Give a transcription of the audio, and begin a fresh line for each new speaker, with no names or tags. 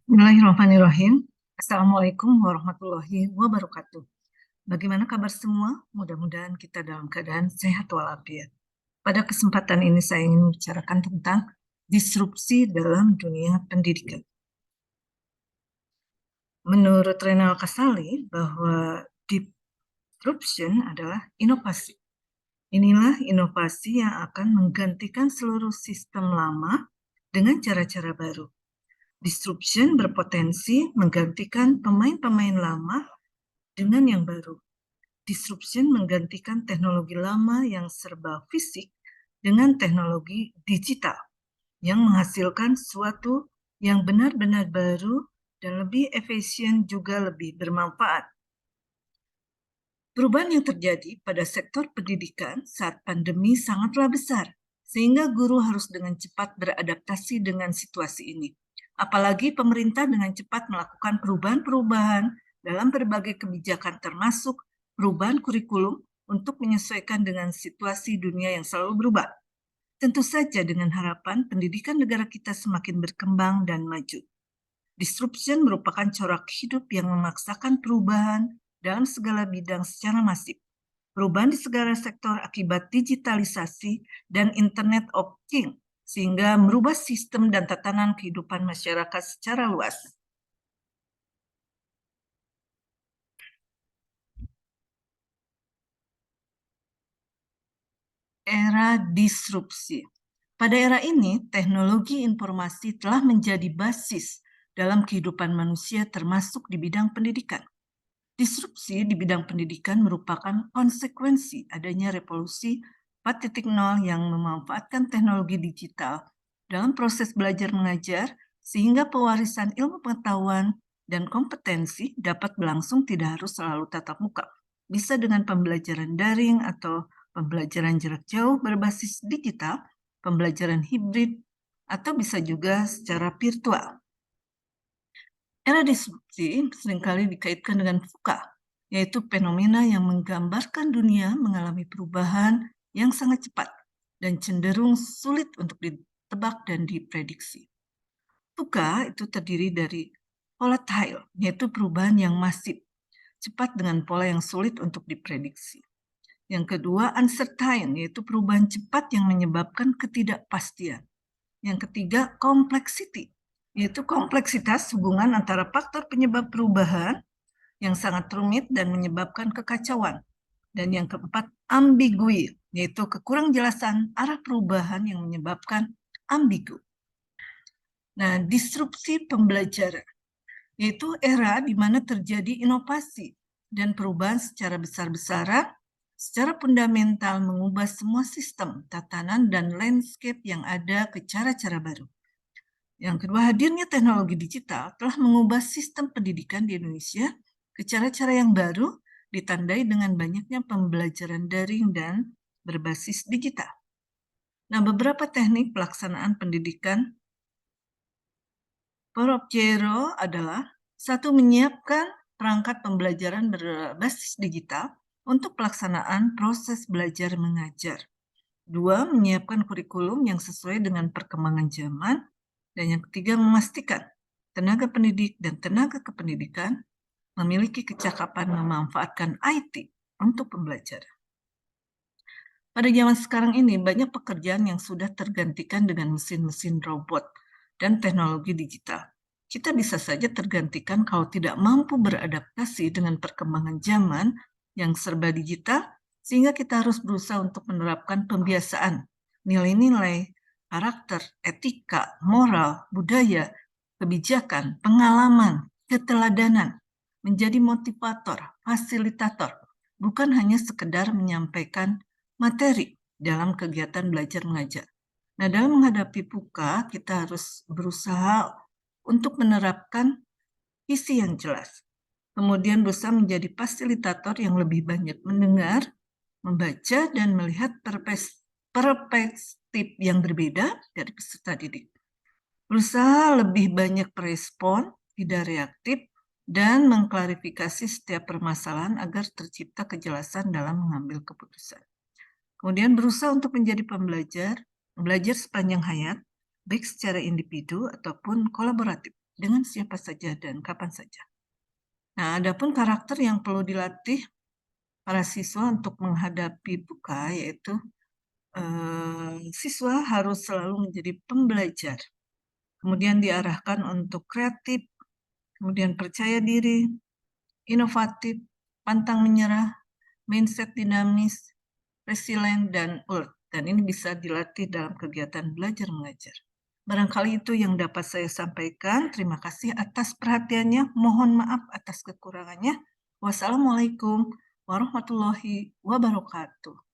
Bismillahirrahmanirrahim. Assalamualaikum warahmatullahi wabarakatuh. Bagaimana kabar semua? Mudah-mudahan kita dalam keadaan sehat walafiat. Pada kesempatan ini saya ingin membicarakan tentang disrupsi dalam dunia pendidikan. Menurut Renal Kasali bahwa disruption adalah inovasi. Inilah inovasi yang akan menggantikan seluruh sistem lama dengan cara-cara baru. Disruption berpotensi menggantikan pemain-pemain lama dengan yang baru. Disruption menggantikan teknologi lama yang serba fisik dengan teknologi digital yang menghasilkan sesuatu yang benar-benar baru dan lebih efisien juga lebih bermanfaat. Perubahan yang terjadi pada sektor pendidikan saat pandemi sangatlah besar, sehingga guru harus dengan cepat beradaptasi dengan situasi ini. Apalagi pemerintah dengan cepat melakukan perubahan-perubahan dalam berbagai kebijakan termasuk perubahan kurikulum untuk menyesuaikan dengan situasi dunia yang selalu berubah. Tentu saja dengan harapan pendidikan negara kita semakin berkembang dan maju. Disruption merupakan corak hidup yang memaksakan perubahan dalam segala bidang secara masif. Perubahan di segala sektor akibat digitalisasi dan Internet of Things, sehingga merubah sistem dan tatanan kehidupan masyarakat secara luas. Era disrupsi. Pada era ini, teknologi informasi telah menjadi basis dalam kehidupan manusia termasuk di bidang pendidikan. Disrupsi di bidang pendidikan merupakan konsekuensi adanya revolusi 4.0 yang memanfaatkan teknologi digital dalam proses belajar mengajar sehingga pewarisan ilmu pengetahuan dan kompetensi dapat berlangsung tidak harus selalu tatap muka. Bisa dengan pembelajaran daring atau pembelajaran jarak jauh berbasis digital, pembelajaran hibrid, atau bisa juga secara virtual. Era disrupsi seringkali dikaitkan dengan VUCA, yaitu fenomena yang menggambarkan dunia mengalami perubahan yang sangat cepat dan cenderung sulit untuk ditebak dan diprediksi. VUCA itu terdiri dari volatile, yaitu perubahan yang masif, cepat dengan pola yang sulit untuk diprediksi. Yang kedua, uncertain, yaitu perubahan cepat yang menyebabkan ketidakpastian. Yang ketiga, complexity, yaitu kompleksitas hubungan antara faktor penyebab perubahan yang sangat rumit dan menyebabkan kekacauan. Dan yang keempat, ambiguity, yaitu kekurangjelasan arah perubahan yang menyebabkan ambigu. Nah, disrupsi pembelajaran, yaitu era di mana terjadi inovasi dan perubahan secara besar-besaran, secara fundamental mengubah semua sistem, tatanan, dan landscape yang ada ke cara-cara baru. Yang kedua, hadirnya teknologi digital telah mengubah sistem pendidikan di Indonesia ke cara-cara yang baru, ditandai dengan banyaknya pembelajaran daring dan berbasis digital. Nah, beberapa teknik pelaksanaan pendidikan 4.0 adalah: satu, menyiapkan perangkat pembelajaran berbasis digital untuk pelaksanaan proses belajar mengajar. Dua, menyiapkan kurikulum yang sesuai dengan perkembangan zaman. Dan yang ketiga, memastikan tenaga pendidik dan tenaga kependidikan memiliki kecakapan memanfaatkan IT untuk pembelajaran. Pada zaman sekarang ini, banyak pekerjaan yang sudah tergantikan dengan mesin-mesin robot dan teknologi digital. Kita bisa saja tergantikan kalau tidak mampu beradaptasi dengan perkembangan zaman yang serba digital, sehingga kita harus berusaha untuk menerapkan pembiasaan, nilai-nilai, karakter, etika, moral, budaya, kebijakan, pengalaman, keteladanan, menjadi motivator, fasilitator, bukan hanya sekedar menyampaikan materi dalam kegiatan belajar mengajar. Nah, dalam menghadapi VUCA, kita harus berusaha untuk menerapkan visi yang jelas. Kemudian berusaha menjadi fasilitator yang lebih banyak mendengar, membaca, dan melihat perspektif yang berbeda dari peserta didik. Berusaha lebih banyak merespon, tidak reaktif, dan mengklarifikasi setiap permasalahan agar tercipta kejelasan dalam mengambil keputusan. Kemudian berusaha untuk menjadi pembelajar, belajar sepanjang hayat, baik secara individu ataupun kolaboratif. dengan siapa saja dan kapan saja. Nah, adapun karakter yang perlu dilatih para siswa untuk menghadapi buka, yaitu siswa harus selalu menjadi pembelajar, kemudian diarahkan untuk kreatif, kemudian percaya diri, inovatif, pantang menyerah, mindset dinamis, resilient, dan alert. Dan ini bisa dilatih dalam kegiatan belajar mengajar. Barangkali itu yang dapat saya sampaikan. Terima kasih atas perhatiannya. Mohon maaf atas kekurangannya. Wassalamualaikum warahmatullahi wabarakatuh.